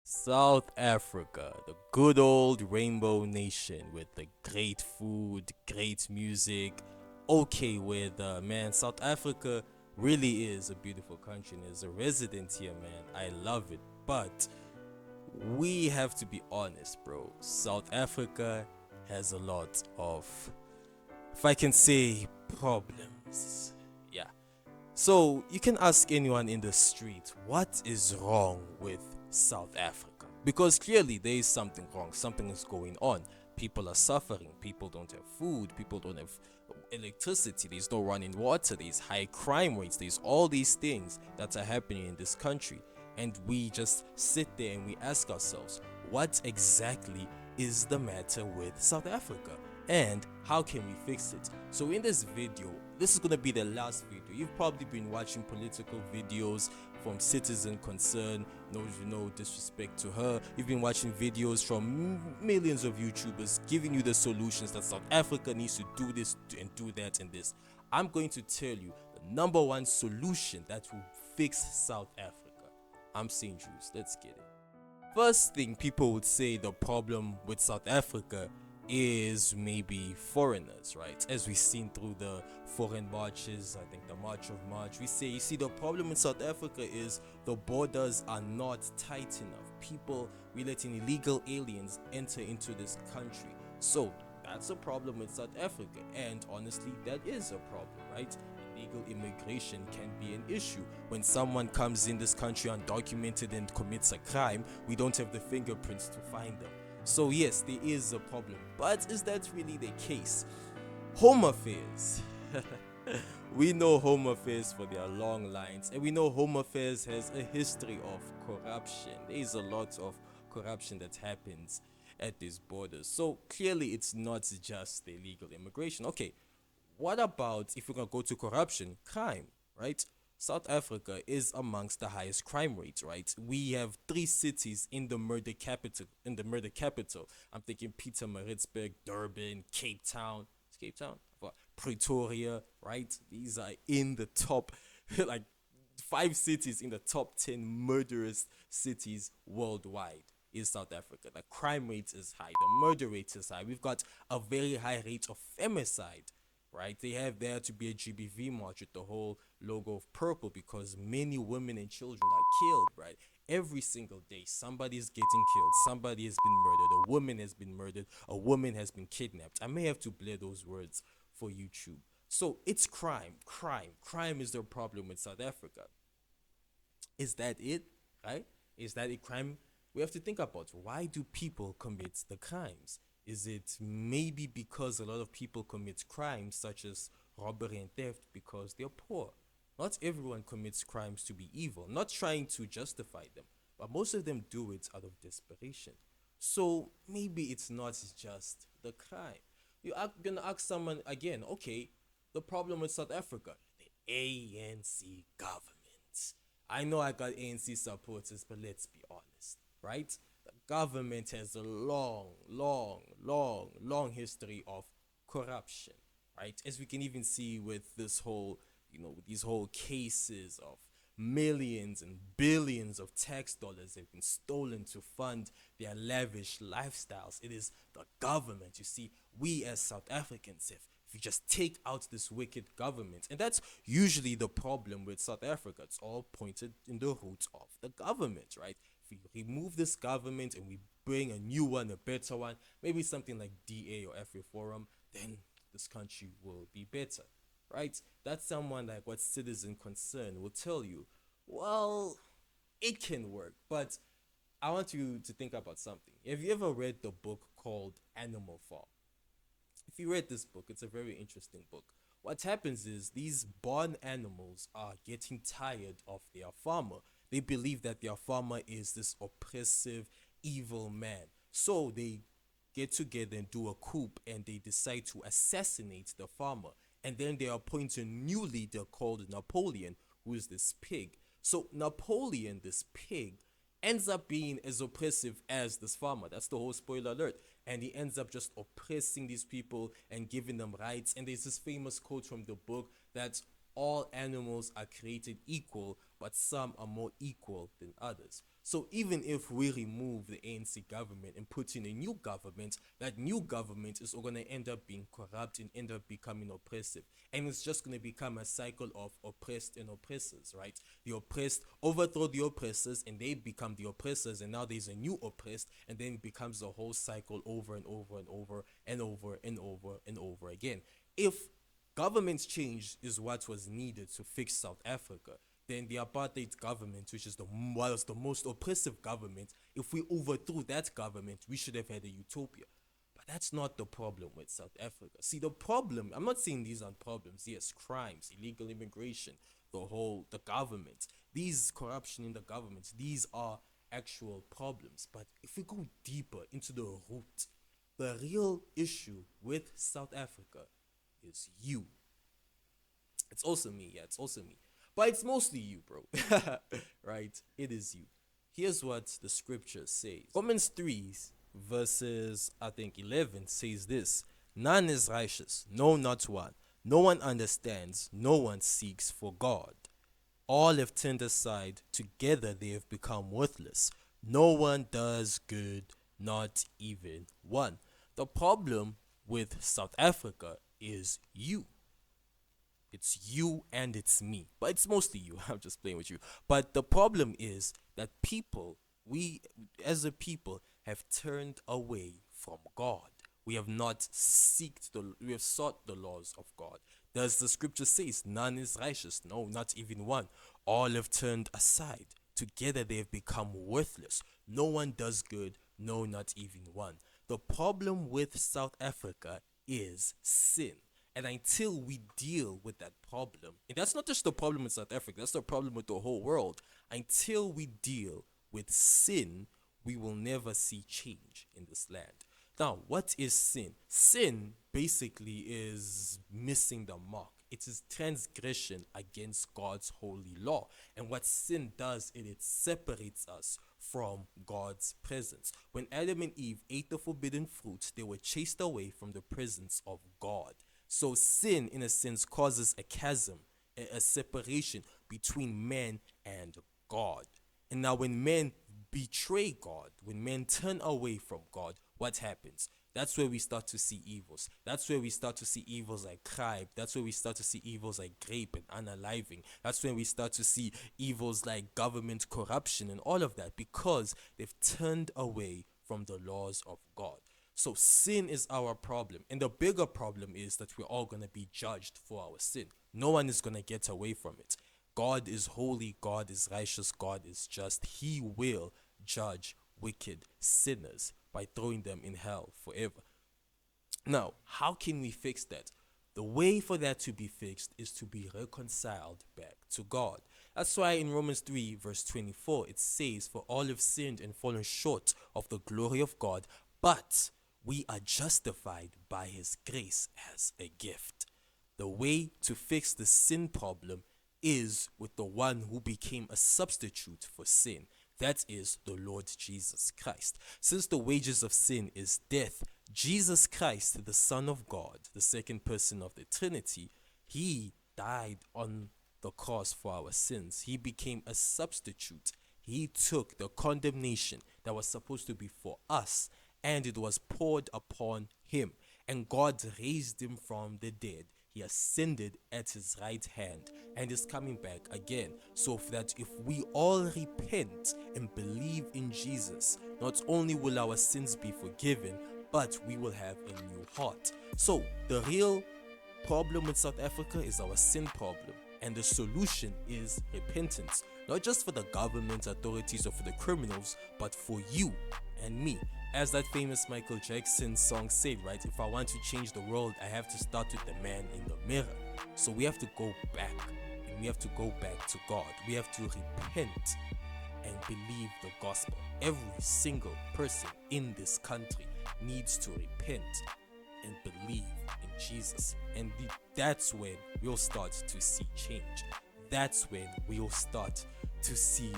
South Africa, the good old rainbow nation with the great food, great music, okay weather, man. South Africa really is a beautiful country, and as a resident here, man, I love it. But we have to be honest, bro. South Africa has a lot of, if I can say, problems. Yeah. So you can ask anyone in the street what is wrong with South Africa, because clearly there is something wrong, something is going on. People are suffering, people don't have food, people don't have electricity, there's no running water, there's high crime rates, there's all these things that are happening in this country. And we just sit there and we ask ourselves, what exactly is the matter with South Africa? And how can we fix it? So in this video, this is going to be the last video. You've probably been watching political videos from Citizen Concern, no disrespect to her. You've been watching videos from millions of YouTubers giving you the solutions that South Africa needs to do this and do that and this. I'm going to tell you the number one solution that will fix South Africa. I'm saying Jews. Let's get it. First thing people would say the problem with South Africa is maybe foreigners, right? As we've seen through the foreign marches, I think the March of March, we say, you see, the problem in South Africa is the borders are not tight enough. People, we letting illegal aliens enter into this country. So that's a problem with South Africa, and honestly, that is a problem, right? Illegal immigration can be an issue. When someone comes in this country undocumented and commits a crime, we don't have the fingerprints to find them. So yes, there is a problem, but is that really the case? Home Affairs. We know Home Affairs for their long lines, and we know Home Affairs has a history of corruption. There is a lot of corruption that happens at these borders. So clearly, it's not just the illegal immigration. Okay, what about if we're gonna go to corruption, crime, right? South Africa is amongst the highest crime rates, right? We have three cities in the murder capital. I'm thinking Pietermaritzburg, Durban, Cape Town. It's Cape Town? What? Pretoria, right? These are in the top, like five cities in the top 10 murderous cities worldwide. Is South Africa. The crime rate is high, the murder rate is high. We've got a very high rate of femicide, right? They have there to be a GBV march with the whole logo of purple because many women and children are killed, right? Every single day, somebody is getting killed, somebody has been murdered, a woman has been murdered, a woman has been kidnapped. I may have to blur those words for YouTube. So it's crime is the problem with South Africa. Is that it? Right? Is that a crime? We have to think about, why do people commit the crimes? Is it maybe because a lot of people commit crimes such as robbery and theft because they're poor? Not everyone commits crimes to be evil, not trying to justify them, but most of them do it out of desperation. So maybe it's not just the crime. You're gonna ask someone again, okay, the problem with South Africa, the ANC government. I know I got ANC supporters, but let's be honest, right? The government has a long history of corruption, right? As we can even see with this whole, these whole cases of millions and billions of tax dollars have been stolen to fund their lavish lifestyles. It is the government. You see, we as South Africans, if you just take out this wicked government, and that's usually the problem with South Africa, it's all pointed in the roots of the government, right? If we remove this government and we bring a new one, a better one, maybe something like DA or FA Forum, then this country will be better, right? That's someone like what Citizen Concern will tell you. Well, it can work, but I want you to think about something. Have you ever read the book called Animal Farm? If you read this book, it's a very interesting book. What happens is these barn animals are getting tired of their farmer. They believe that their farmer is this oppressive, evil man. So they get together and do a coup and they decide to assassinate the farmer. And then they appoint a new leader called Napoleon, who is this pig. So Napoleon, this pig, ends up being as oppressive as this farmer. That's the whole spoiler alert. And he ends up just oppressing these people and giving them rights. And there's this famous quote from the book that all animals are created equal but some are more equal than others. So even if we remove the ANC government and put in a new government, that new government is going to end up being corrupt and end up becoming oppressive. And it's just going to become a cycle of oppressed and oppressors, right? The oppressed overthrow the oppressors and they become the oppressors, and now there's a new oppressed, and then it becomes a whole cycle over and over and over and over and over and over again. If government change is what was needed to fix South Africa, then the apartheid government, which is was the most oppressive government, if we overthrew that government, we should have had a utopia. But that's not the problem with South Africa. See, the problem, I'm not saying these aren't problems. Yes, crimes, illegal immigration, the government, these corruption in the government, these are actual problems. But if we go deeper into the root, the real issue with South Africa is you. It's also me, yeah, it's also me. But it's mostly you, bro. Right? It is you. Here's what the scripture says. Romans 3 verses, I think, 11 says this: None is righteous, no, not one. No one understands, no one seeks for God. All have turned aside, together they have become worthless. No one does good, not even one. The problem with South Africa is you. It's you and it's me. But it's mostly you. I'm just playing with you. But the problem is that we as a people have turned away from God. We have not we have sought the laws of God. Does the scripture says, none is righteous? No, not even one. All have turned aside. Together they have become worthless. No one does good, no, not even one. The problem with South Africa is sin. And until we deal with that problem, and that's not just the problem with South Africa, that's the problem with the whole world. Until we deal with sin, we will never see change in this land. Now, what is sin? Sin basically is missing the mark. It is transgression against God's holy law. And what sin does, it separates us from God's presence. When Adam and Eve ate the forbidden fruit, they were chased away from the presence of God. So sin, in a sense, causes a chasm, a separation between man and God. And now when men betray God, when men turn away from God, what happens? That's where we start to see evils. That's where we start to see evils like crime. That's where we start to see evils like rape and unaliving. That's when we start to see evils like government corruption and all of that, because they've turned away from the laws of God. So sin is our problem. And the bigger problem is that we're all going to be judged for our sin. No one is going to get away from it. God is holy, God is righteous, God is just. He will judge wicked sinners by throwing them in hell forever. Now, how can we fix that? The way for that to be fixed is to be reconciled back to God. That's why in Romans 3 verse 24 it says, for all have sinned and fallen short of the glory of God, but we are justified by his grace as a gift. The way to fix the sin problem is with the one who became a substitute for sin. That is the Lord Jesus Christ. Since the wages of sin is death, Jesus Christ, the Son of God, the second person of the Trinity, he died on the cross for our sins. He became a substitute. He took the condemnation that was supposed to be for us, and it was poured upon him. And God raised him from the dead. He ascended at his right hand and is coming back again. So that if we all repent and believe in Jesus, not only will our sins be forgiven, but we will have a new heart. So the real problem with South Africa is our sin problem. And the solution is repentance. Not just for the government, authorities, or for the criminals, but for you and me. As that famous Michael Jackson song said, right? If I want to change the world, I have to start with the man in the mirror. So we have to go back, and we have to go back to God. We have to repent and believe the gospel. Every single person in this country needs to repent and believe in Jesus. And that's when we'll start to see change. That's when we'll start to see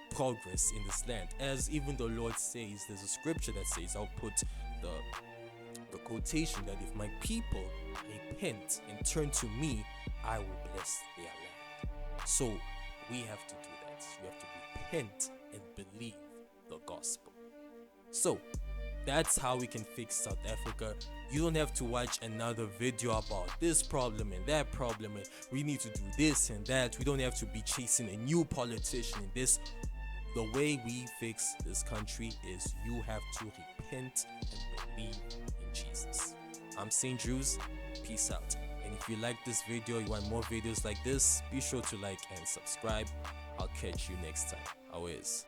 progress in this land. As even the Lord says, there's a scripture that says, I'll put the quotation, that if my people repent and turn to me, I will bless their land. So We have to do that. You have to repent and believe the gospel. So, that's how we can fix South Africa. You don't have to watch another video about this problem and that problem and we need to do this and that. We don't have to be chasing a new politician in this. The way we fix this country is you have to repent and believe in Jesus. I'm St. Drews. Peace out. And if you like this video, you want more videos like this, be sure to like and subscribe. I'll catch you next time. Always.